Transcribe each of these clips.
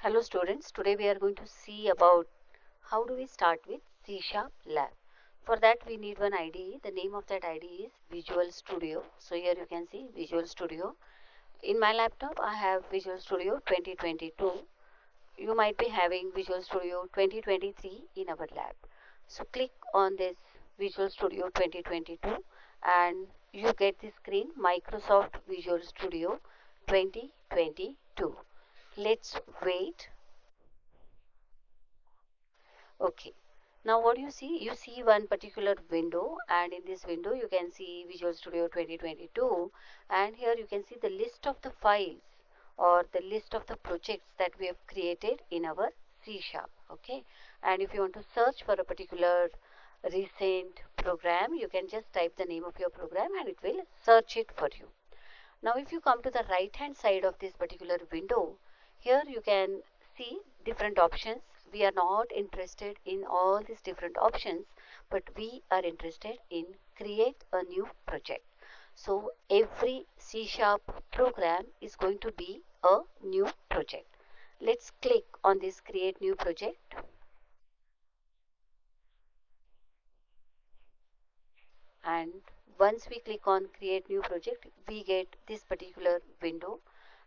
Hello students, today we are going to see about how do we start with C# lab. For that we need one IDE. The name of that IDE is Visual Studio. So here you can see Visual Studio. In my laptop I have Visual Studio 2022. You might be having Visual Studio 2023 in our lab. So click on this Visual Studio 2022 and you get the screen Microsoft Visual Studio 2022. Let's wait. Okay. Now what you see? You see one particular window, and in this window you can see Visual Studio 2022, and here you can see the list of the files or the list of the projects that we have created in our C#. Okay. And if you want to search for a particular recent program, you can just type the name of your program and it will search it for you. Now if you come to the right hand side of this particular window, here you can see different options. We are not interested in all these different options, but we are interested in create a new project. So every C# program is going to be a new project. Let's click on this create new project. And once we click on create new project, we get this particular window.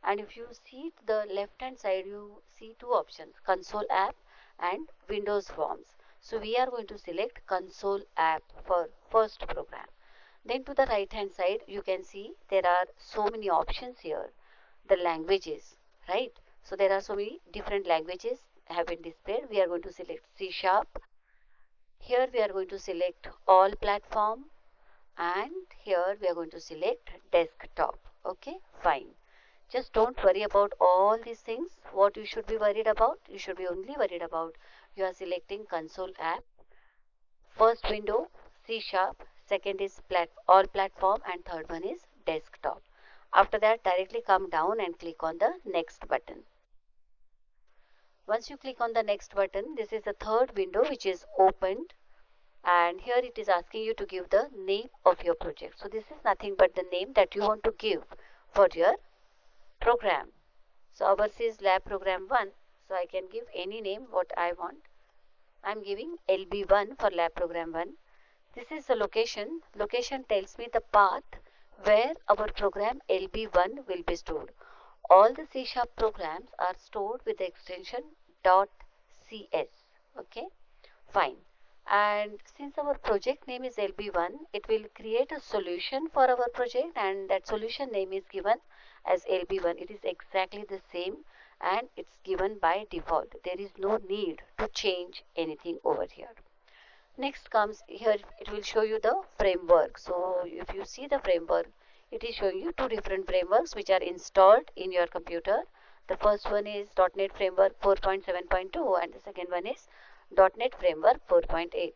And if you see the left hand side, you see two options, console app and Windows Forms. So we are going to select console app for first program. Then to the right hand side, you can see there are so many options here. The languages, right? So there are so many different languages have been displayed. We are going to select C#. Here we are going to select all platform, and here we are going to select desktop. Okay, fine. Just don't worry about all these things. What you should be worried about, you should be only worried about you are selecting console app, first window C#, second is all platform, and third one is desktop. After that, directly come down and click on the next button. Once you click on the next button, this is the third window which is opened, and here it is asking you to give the name of your project. So this is nothing but the name that you want to give for your program. So ours is lab program 1, so I can give any name what I want. I am giving LB1 for lab program 1. This is the location. Location tells me the path where our program LB1 will be stored. All the C# programs are stored with the extension .cs. Okay, fine. And since our project name is LB1, it will create a solution for our project, and that solution name is given as LB1. It is exactly the same and it's given by default. There is no need to change anything over here. Next comes here, it will show you the framework. So if you see the framework, it is showing you two different frameworks which are installed in your computer. The first one is .NET Framework 4.7.2 and the second one is .NET Framework 4.8.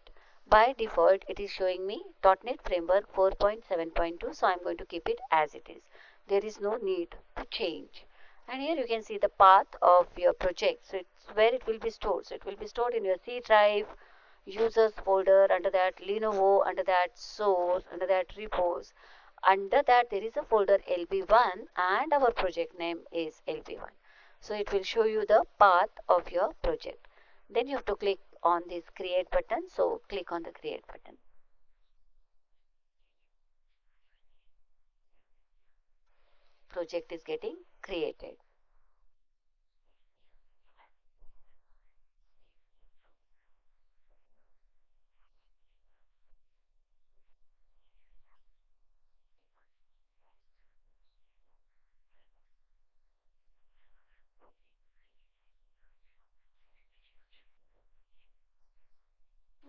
By default, it is showing me .NET Framework 4.7.2, so I am going to keep it as it is. There is no need to change. And here you can see the path of your project. So it's where it will be stored. So it will be stored in your C drive, users folder, under that Lenovo, under that source, under that repos. Under that there is a folder LB1 and our project name is LB1. So it will show you the path of your project. Then you have to click on this create button. So click on the create button. Project is getting created.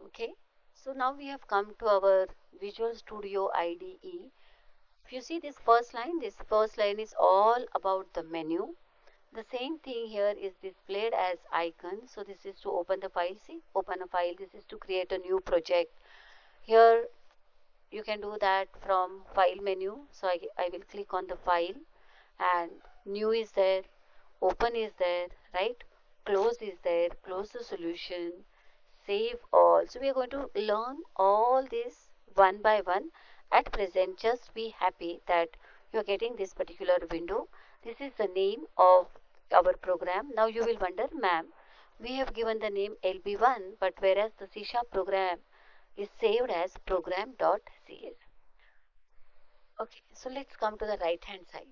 Okay. So now we have come to our Visual Studio IDE. If you see this first line is all about the menu. The same thing here is displayed as icon. So this is to open the file. See, open a file. This is to create a new project. Here you can do that from file menu. So I will click on the file, and new is there, open is there, right? Close is there, close the solution, save all. So we are going to learn all this one by one. At present, just be happy that you are getting this particular window. This is the name of our program. Now you will wonder, ma'am, we have given the name LB1, but whereas the C# program is saved as program.cs. Okay, so let's come to the right hand side.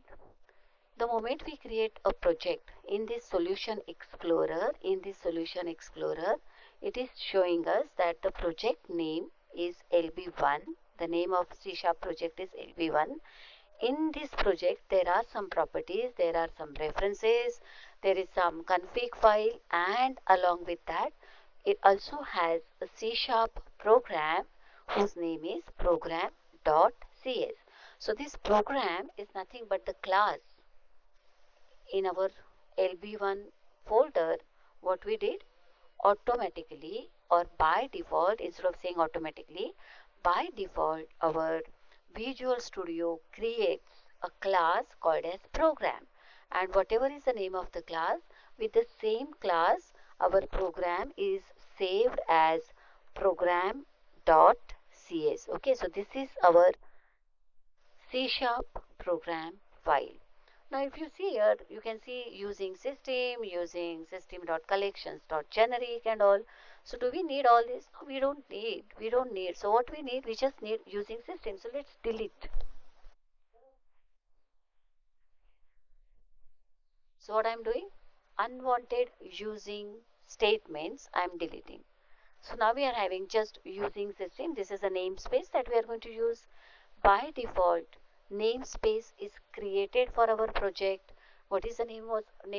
The moment we create a project in this Solution Explorer, it is showing us that the project name is LB1. The name of C# project is LB1. In this project, there are some properties, there are some references, there is some config file, and along with that, it also has a C# program whose name is program.cs. So this program is nothing but the class in our LB1 folder. What we did, automatically or by default, instead of saying automatically, by default our Visual Studio creates a class called as program, and whatever is the name of the class, with the same class our program is saved as program.cs. Okay, so this is our C# program file. Now if you see here, you can see using system.collections.generic and all. So do we need all this? No, we don't need. So what we need, we just need using system. So let's delete. So what I'm doing? Unwanted using statements I'm deleting. So now we are having just using system. This is a namespace that we are going to use. By default, namespace is created for our project. What is the name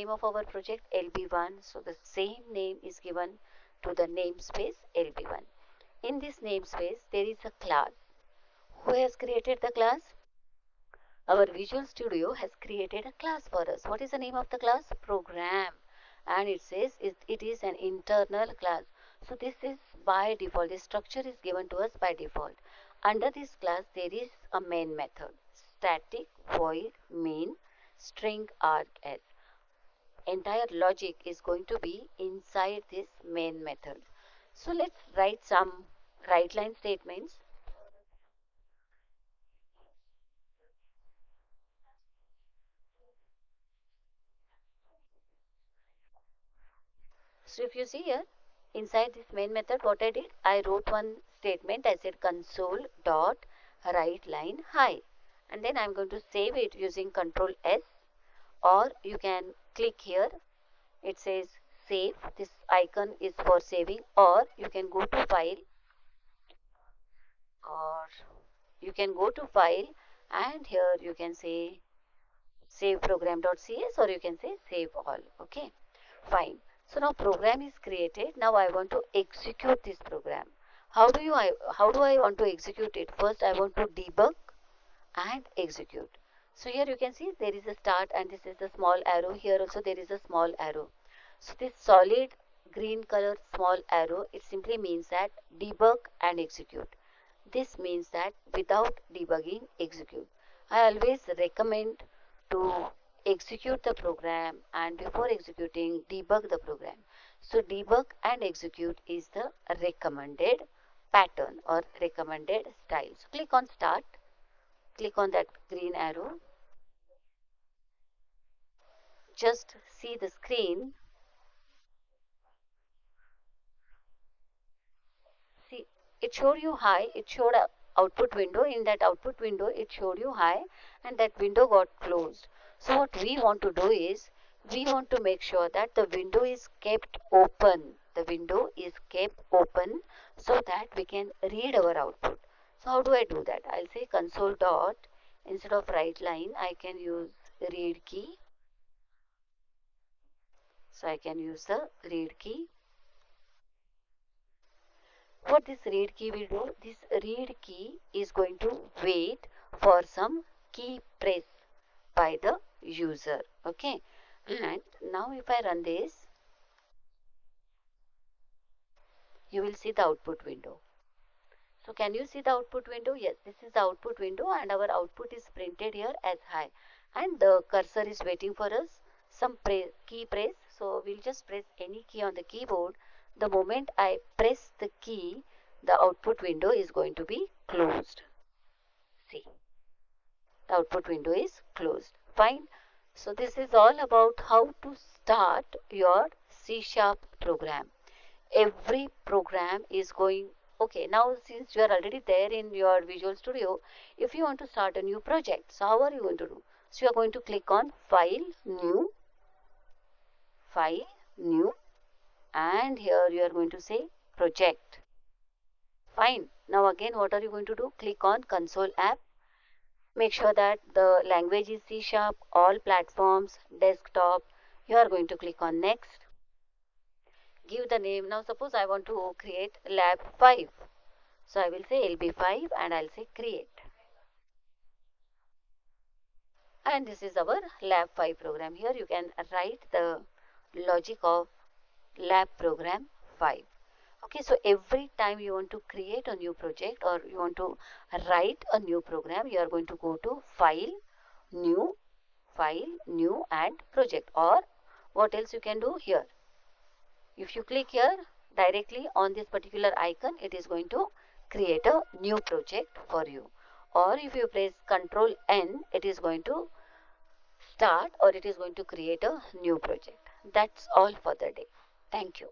of our project? LB1. So the same name is given to the namespace LB1. In this namespace, there is a class. Who has created the class? Our Visual Studio has created a class for us. What is the name of the class? Program. And it says it is an internal class. So this is by default. This structure is given to us by default. Under this class, there is a main method. Static void main string args. Entire logic is going to be inside this main method. So let's write some write line statements. So if you see here, inside this main method, what I did, I wrote one statement. I said console.WriteLine hi, and then I'm going to save it using Control S, or you can click here. It says save. This icon is for saving, or you can go to file, or you can go to file, and here you can say save program.cs, or you can say save all. Okay, fine. So now program is created. Now I want to execute this program. How do I want to execute it? First I want to debug and execute. So here you can see there is a start and this is the small arrow. Here also there is a small arrow. So this solid green color small arrow, it simply means that debug and execute. This means that without debugging, execute. I always recommend to execute the program, and before executing, debug the program. So debug and execute is the recommended pattern or recommended style. So click on start, click on that green arrow. Just see the screen. See, it showed you hi, it showed a output window. In that output window, it showed you hi, and that window got closed. So what we want to do is, we want to make sure that the window is kept open. The window is kept open so that we can read our output. So how do I do that? I'll say console dot, instead of write line, I can use read key. So I can use the read key. What this read key will do, this read key is going to wait for some key press by the user. Okay, and now if I run this, you will see the output window. So can you see the output window? Yes, this is the output window, and our output is printed here as high, and the cursor is waiting for us some key press. So we'll just press any key on the keyboard. The moment I press the key, the output window is going to be closed. See, the output window is closed. Fine. So this is all about how to start your C# program. Every program is going, okay, now since you are already there in your Visual Studio, if you want to start a new project, so how are you going to do? So you are going to click on File, New, and here you are going to say Project. Fine. Now again, what are you going to do? Click on Console app. Make sure that the language is C#, all platforms, desktop. You are going to click on Next. Give the name. Now suppose I want to create lab 5. So I will say LB5 and I'll say create. And this is our lab 5 program. Here you can write the logic of lab program 5. Okay, so every time you want to create a new project or you want to write a new program, you are going to go to File, New and Project, or what else you can do here. If you click here directly on this particular icon, it is going to create a new project for you. Or if you press Ctrl N, it is going to start or it is going to create a new project. That's all for the day. Thank you.